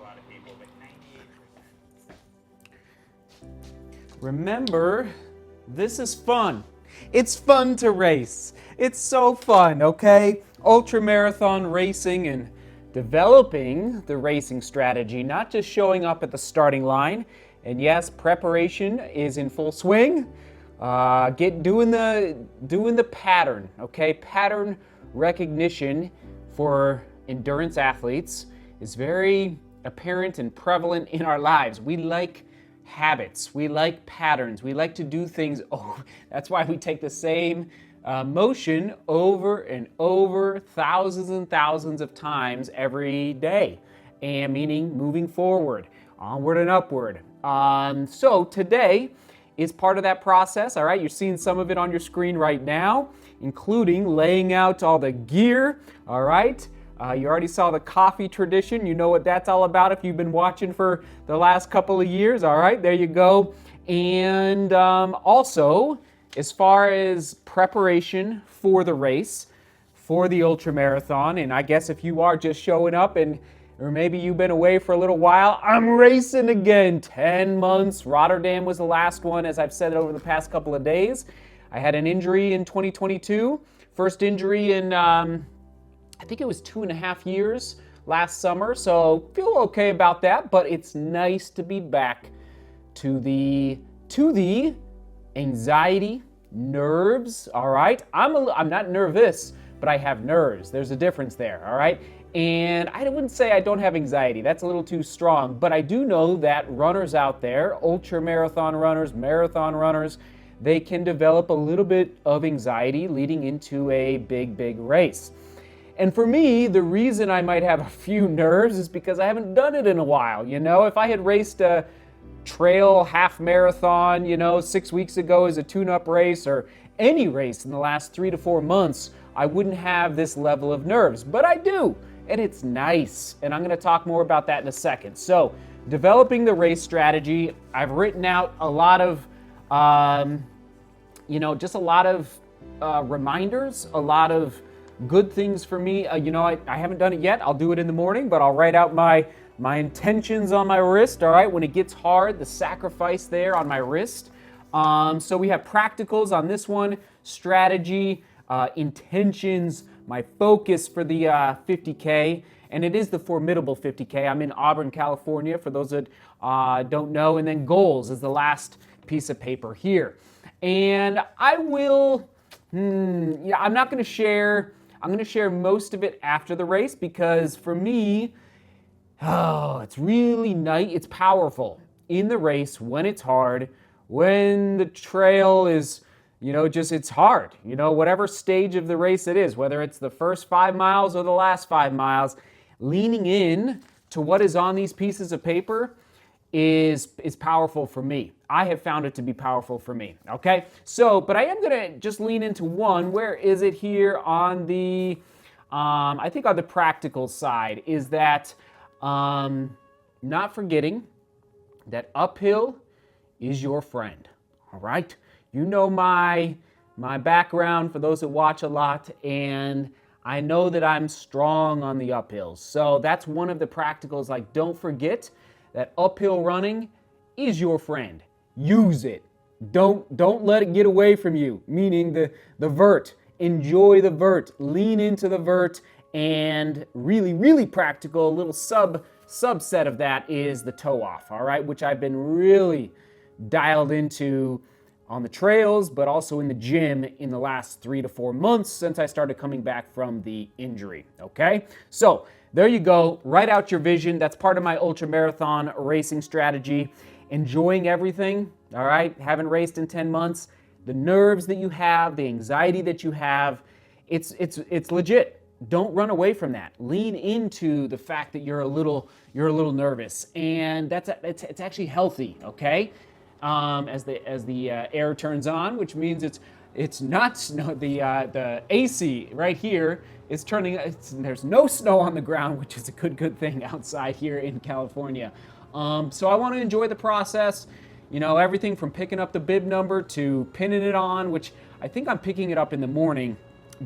lot of people, but 98%. Remember, this is fun. It's fun to race. It's so fun, okay? Ultramarathon racing and developing the racing strategy, not just showing up at the starting line. And yes, preparation is in full swing. Doing the pattern, okay? Pattern recognition for endurance athletes is very apparent and prevalent in our lives. We like habits, we like patterns, we like to do things. Oh, that's why we take the same motion over and over, thousands and thousands of times every day, and meaning moving forward, onward and upward. So today is part of that process. All right, you're seeing some of it on your screen right now, including laying out all the gear. All right. You already saw the coffee tradition. You know what that's all about if you've been watching for the last couple of years. All right, there you go. And also, as far as preparation for the race, for the ultramarathon, and I guess if you are just showing up or maybe you've been away for a little while, I'm racing again. 10 months. Rotterdam was the last one, as I've said over the past couple of days. I had an injury in 2022. First injury in I think it was 2.5 years last summer, so feel okay about that, but it's nice to be back to the anxiety, nerves, all right? I'm not nervous, but I have nerves. There's a difference there, all right? And I wouldn't say I don't have anxiety. That's a little too strong, but I do know that runners out there, ultra-marathon runners, marathon runners, they can develop a little bit of anxiety leading into a big race. And for me, the reason I might have a few nerves is because I haven't done it in a while. You know, if I had raced a trail half marathon, 6 weeks ago as a tune-up race or any race in the last 3 to 4 months, I wouldn't have this level of nerves. But I do, and it's nice. And I'm going to talk more about that in a second. So, developing the race strategy, I've written out a lot of, just a lot of reminders, a lot of good things for me. I haven't done it yet. I'll do it in the morning, but I'll write out my intentions on my wrist, all right? When it gets hard, the sacrifice there on my wrist. So we have practicals on this one, strategy, intentions, my focus for the 50K, and it is the Formidable 50K. I'm in Auburn, California, for those that don't know, and then goals is the last piece of paper here. And I will, I'm not going to share. I'm going to share most of it after the race because for me, it's really nice. It's powerful in the race when it's hard, when the trail is, it's hard. Whatever stage of the race it is, whether it's the first 5 miles or the last 5 miles, leaning in to what is on these pieces of paper is powerful for me. I have found it to be powerful for me, okay? So, but I am gonna just lean into one. Where is it here on the, I think on the practical side, is that not forgetting that uphill is your friend, all right? You know my background for those that watch a lot, and I know that I'm strong on the uphills. So that's one of the practicals, like don't forget that uphill running is your friend. Use it. Don't let it get away from you, meaning the vert. Enjoy the vert. Lean into the vert. And really practical, a little subset of that is the toe off, all right, which I've been really dialed into on the trails, but also in the gym in the last 3 to 4 months since I started coming back from the injury, okay? So there you go. Write out your vision. That's part of my ultramarathon racing strategy. Enjoying everything, all right? Haven't raced in 10 months. The nerves that you have, the anxiety that you have, it's legit. Don't run away from that. Lean into the fact that you're a little nervous, and it's actually healthy, okay? As the air turns on, which means it's not snow. The AC right here is turning. There's no snow on the ground, which is a good thing outside here in California. So I want to enjoy the process. Everything from picking up the bib number to pinning it on, which I think I'm picking it up in the morning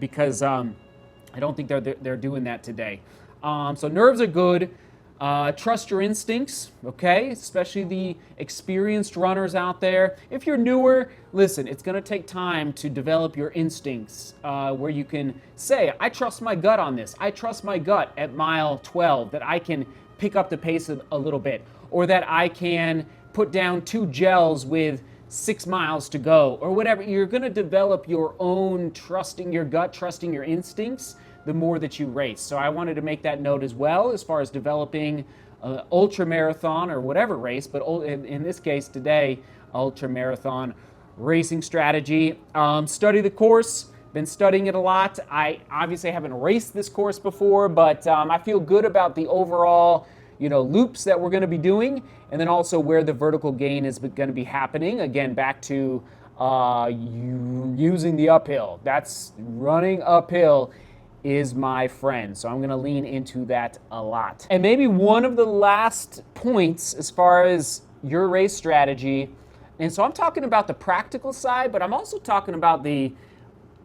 because I don't think they're doing that today. So nerves are good. Trust your instincts, okay? Especially the experienced runners out there. If you're newer, listen, it's going to take time to develop your instincts where you can say, I trust my gut on this. I trust my gut at mile 12 that I can pick up the pace a little bit, or that I can put down 2 gels with 6 miles to go, or whatever. You're going to develop your own trusting your gut, trusting your instincts the more that you race. So I wanted to make that note as well as far as developing ultra marathon or whatever race, but in this case today, ultra marathon racing strategy. Study the course, been studying it a lot. I obviously haven't raced this course before, but I feel good about the overall loops that we're going to be doing, and then also where the vertical gain is going to be happening. Again, back to using the uphill. That's running uphill is my friend. So I'm going to lean into that a lot. And maybe one of the last points as far as your race strategy, and so I'm talking about the practical side, but I'm also talking about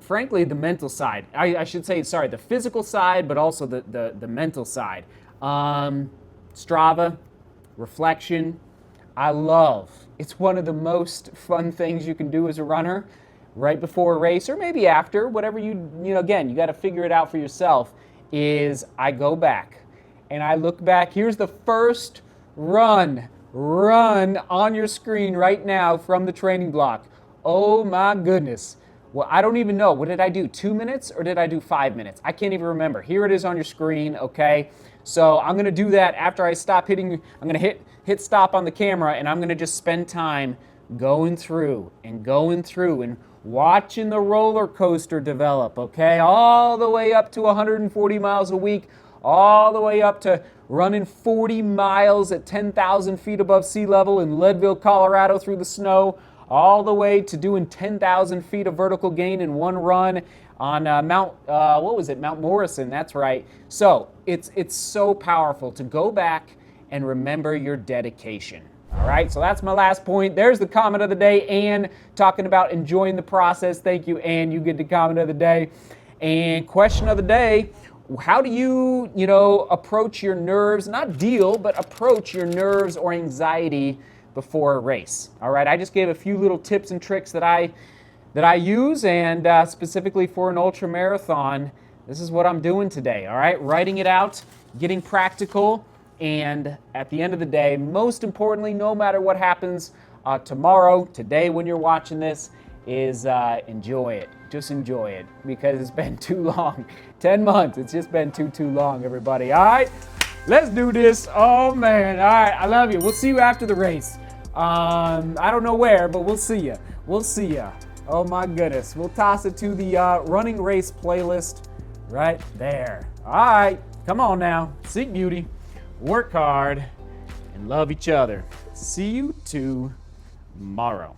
frankly, the mental side. I should say, sorry, the physical side, but also the mental side. Strava, reflection, it's one of the most fun things you can do as a runner. Right before a race, or maybe after, whatever again, you got to figure it out for yourself, is I go back and I look back. Here's the first run on your screen right now from the training block. Oh my goodness. Well, I don't even know. What did I do? 2 minutes or did I do 5 minutes? I can't even remember. Here it is on your screen, okay? So I'm going to do that after I stop hitting. I'm going to hit stop on the camera, and I'm going to just spend time going through and watching the roller coaster develop, okay? All the way up to 140 miles a week, all the way up to running 40 miles at 10,000 feet above sea level in Leadville, Colorado through the snow, all the way to doing 10,000 feet of vertical gain in one run on Mount Morrison, that's right. So it's so powerful to go back and remember your dedication. All right, so that's my last point. There's the comment of the day, and talking about enjoying the process. Thank you, Ann. You get the comment of the day. And question of the day, how do you, approach your nerves, not deal, but approach your nerves or anxiety before a race? All right, I just gave a few little tips and tricks that I use, and specifically for an ultra marathon, this is what I'm doing today. All right, writing it out, getting practical. And at the end of the day, most importantly, no matter what happens tomorrow, today when you're watching this, is enjoy it. Just enjoy it, because it's been too long. 10 months, it's just been too long, everybody. All right, let's do this. Oh, man. All right, I love you. We'll see you after the race. I don't know where, but we'll see you. We'll see you. Oh, my goodness. We'll toss it to the running race playlist right there. All right, come on now. Seek beauty. Work hard and love each other. See you tomorrow.